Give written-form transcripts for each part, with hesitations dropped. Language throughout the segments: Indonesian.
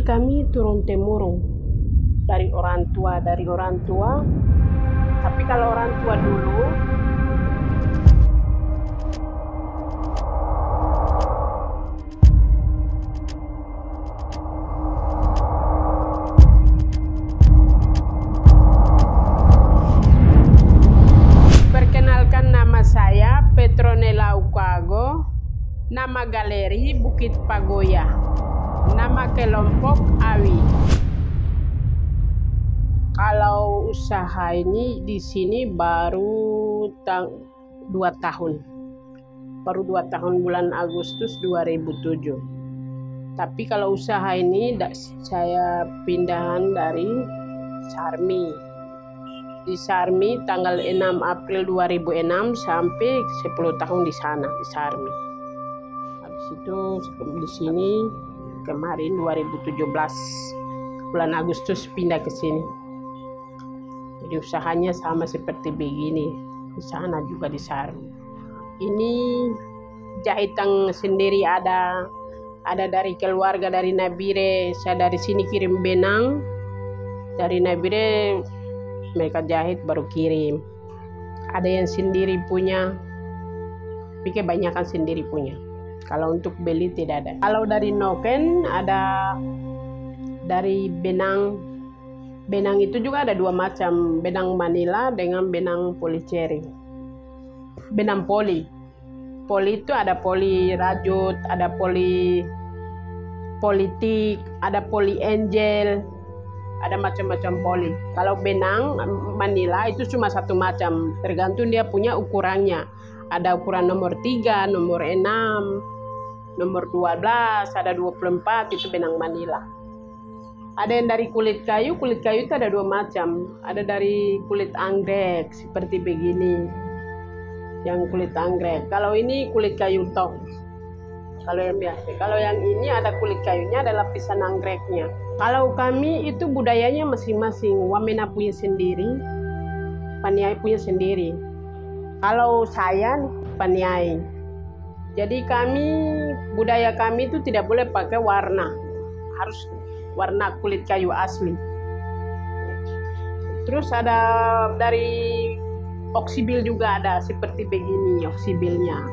ini kami turun temurun dari orang tua. Tapi kalau orang tua dulu saya Petronella Ukago, nama galeri Bukit Pagoya, nama kelompok Awi. Kalau usaha ini di sini baru 2 tahun. Baru 2 tahun bulan Agustus 2007. Tapi kalau usaha ini saya pindahan dari Sarmi. Di Sarmi tanggal 6 April 2006 sampai 10 tahun di sana di Sarmi. Habis itu di sini kemarin 2017 bulan Agustus pindah ke sini. Jadi usahanya sama seperti begini di sana juga di Sarmi. Ini jahitan sendiri ada dari keluarga dari Nabire. Saya dari sini kirim benang dari Nabire. Mereka jahit baru kirim. Ada yang sendiri punya, tapi kebanyakan sendiri punya. Kalau untuk beli tidak ada. Kalau dari noken ada dari benang. Benang itu juga ada 2 macam, benang Manila dengan benang polyceri. Benang poli. Poli itu ada poli rajut, ada poli politik, ada poli angel. Ada macam-macam poli. Kalau benang Manila itu cuma 1 macam, tergantung dia punya ukurannya. Ada ukuran nomor 3, nomor 6, nomor 12, ada 24, itu benang Manila. Ada yang dari kulit kayu itu ada 2 macam. Ada dari kulit anggrek seperti begini, yang kulit anggrek. Kalau ini kulit kayu tong. Kalau yang biasa, kalau yang ini ada kulit kayunya, ada lapisan anggreknya. Kalau kami itu budayanya masing-masing. Wamena punya sendiri, Paniai punya sendiri. Kalau saya Paniai. Jadi budaya kami itu tidak boleh pakai warna, harus warna kulit kayu asli. Terus ada dari oksibil juga ada seperti begini oksibilnya.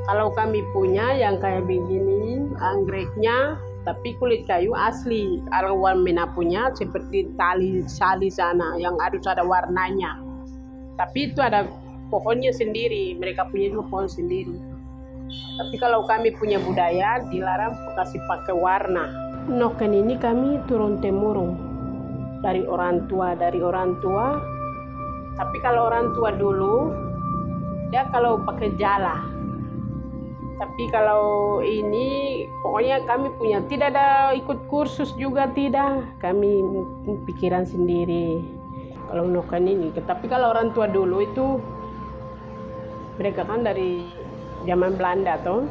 Kalau kami punya yang kayak begini, anggreknya, tapi kulit kayu asli. Kalau Wamena punya seperti tali sali sana, yang harus ada warnanya. Tapi itu ada pohonnya sendiri, mereka punya juga pohon sendiri. Tapi kalau kami punya budaya, dilarang kasih pakai warna. Noken ini kami turun temurun dari orang tua. Tapi kalau orang tua dulu, dia kalau pakai jala. Tapi kalau ini pokoknya kami punya, tidak ada ikut kursus juga, tidak. Kami pikiran sendiri kalau noken ini. Tapi kalau orang tua dulu itu mereka kan dari zaman Belanda toh.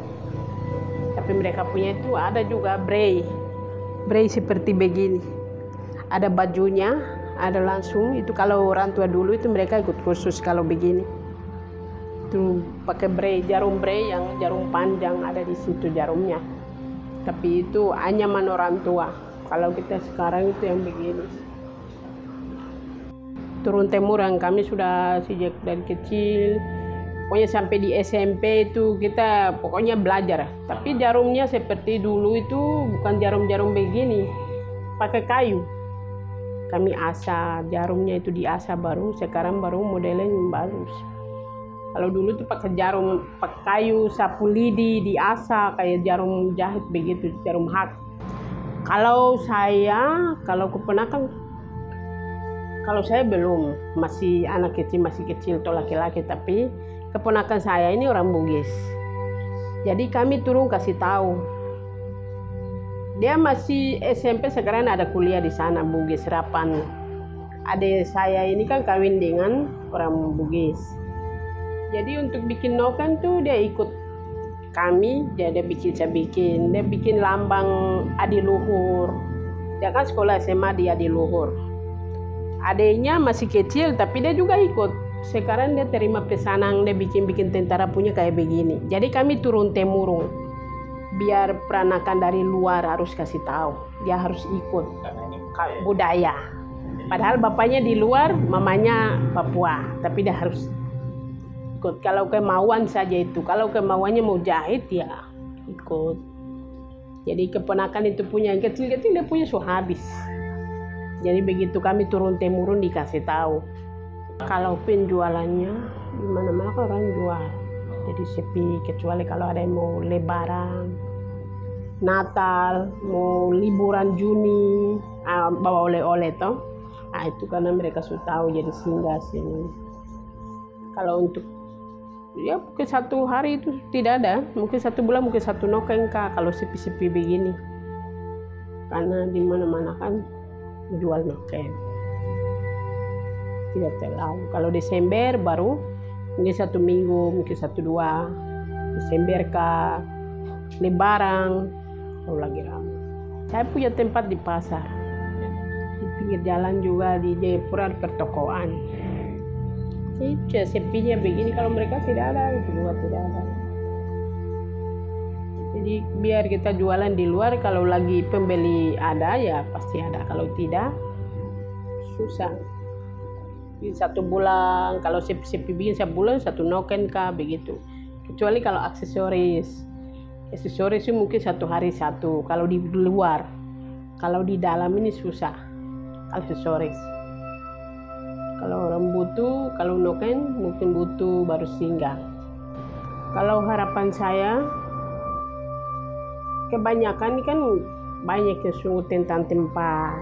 Tapi mereka punya itu ada juga brei seperti begini. Ada bajunya, ada langsung. Itu kalau orang tua dulu itu mereka ikut kursus kalau begini. Itu pakai jarum brei yang jarum panjang, ada di situ jarumnya. Tapi itu anyaman orang tua. Kalau kita sekarang itu yang begini. Turun temurun kami sudah sejak dari kecil. Pokoknya sampai di SMP itu kita pokoknya belajar. Tapi jarumnya seperti dulu itu bukan jarum-jarum begini, pakai kayu. Kami asah, jarumnya itu diasah baru. Sekarang baru modelnya yang bagus. Kalau dulu tuh pakai jarum, pakai kayu, sapu lidi, diasah kayak jarum jahit begitu, jarum hak. Kalau keponakan, kalau saya belum, masih anak kecil, masih kecil atau laki-laki, tapi keponakan saya ini orang Bugis. Jadi kami turun kasih tahu. Dia masih SMP, sekarang ada kuliah di sana, Bugis Rapan. Adik saya ini kan kawin dengan orang Bugis. Jadi untuk bikin noken tuh dia ikut kami, dia bikin lambang adiluhur. Dia kan sekolah SMA di adiluhur. Adiknya masih kecil tapi dia juga ikut. Sekarang dia terima pesanan, dia bikin tentara punya kayak begini. Jadi kami turun temurun biar peranakan dari luar harus kasih tahu, dia harus ikut budaya. Padahal bapaknya di luar, mamanya Papua, tapi dia harus ikut. Kalau kemauan saja itu, kalau kemauannya mau jahit ya ikut. Jadi keponakan itu punya yang kecil-kecil, dia punya habis. Jadi begitu kami turun temurun dikasih tahu. Kalau penjualannya di mana-mana orang jual. Jadi sepi, kecuali kalau ada yang mau lebaran, Natal, mau liburan Juni, bawa oleh-oleh toh. Nah, itu karena mereka sudah tahu jadi singgah sini. Kalau untuk ya mungkin 1 hari itu tidak ada, mungkin 1 bulan mungkin 1 noken kah kalau sepi-sepi begini. Karena di mana-mana kan jual noken. Tidak terlalu. Kalau Desember baru mungkin 1 minggu, mungkin 1-2 Desember kah, Lebaran, kalau lagi ramai. Saya punya tempat di pasar, di pinggir jalan juga di Jayapura di pertokoan. Jadi sepinya begini, kalau mereka tidak ada, itu juga tidak ada. Jadi biar kita jualan di luar, kalau lagi pembeli ada ya pasti ada, kalau tidak susah. Di 1 bulan, kalau sepi bikin 1 bulan 1 noken kah begitu. Kecuali kalau aksesoris itu mungkin 1 hari 1 kalau di luar. Kalau di dalam ini susah aksesoris. Kalau orang butuh, kalau noken mungkin butuh baru singgah. Kalau harapan saya, kebanyakan kan banyak yang sungguh tentang tempat.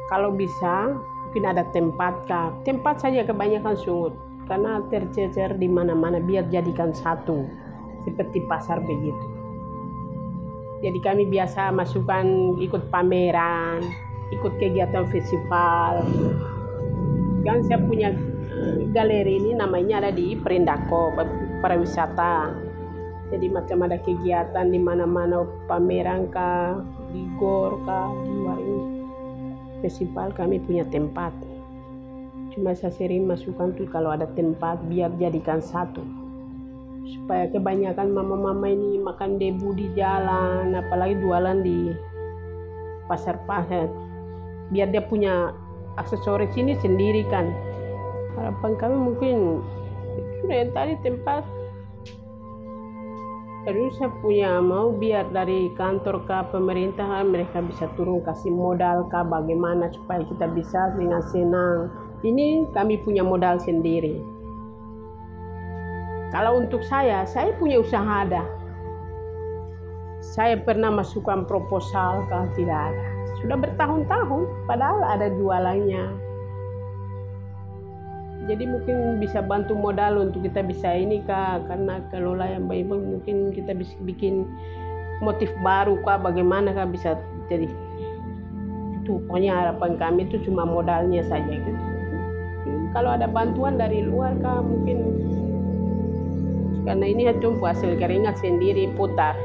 Kalau bisa mungkin ada tempat saja kebanyakan sungut, karena tercecer di mana-mana, biar jadikan satu seperti pasar begitu. Jadi kami biasa masukkan ikut pameran, ikut kegiatan festival. Kan saya punya galeri ini namanya ada di Perindako pariwisata. Jadi macam ada kegiatan di mana-mana, pameran kah, di GOR kah, di luar ini. Festival kami punya tempat. Cuma saya sering masukkan tuh kalau ada tempat biar jadikan satu. Supaya kebanyakan mama-mama ini makan debu di jalan, apalagi jualan di pasar-pasar. Biar dia punya aksesoris ini sendiri kan. Harapan kami mungkin sudah yang tadi tempat. Terus saya punya mau biar dari kantor ke pemerintahan mereka bisa turun kasih modal kah bagaimana supaya kita bisa dengan senang. Ini kami punya modal sendiri. Kalau untuk saya punya usaha ada. Saya pernah masukkan proposal kah tidak ada. Sudah bertahun-tahun padahal ada jualannya. Jadi mungkin bisa bantu modal untuk kita bisa ini kah, karena kelola yang baik mungkin kita bisa bikin motif baru kah bagaimana kah bisa jadi. Itu pokoknya harapan kami itu cuma modalnya saja gitu. Kalau ada bantuan dari luar kah mungkin, karena ini cuma hasil keringat sendiri putar.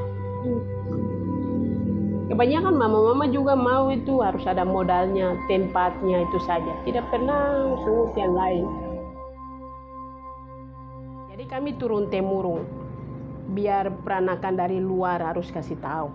Kebanyakan mama-mama juga mau itu harus ada modalnya, tempatnya itu saja. Tidak pernah sungut yang lain. Jadi kami turun temurun, biar peranakan dari luar harus kasih tahu.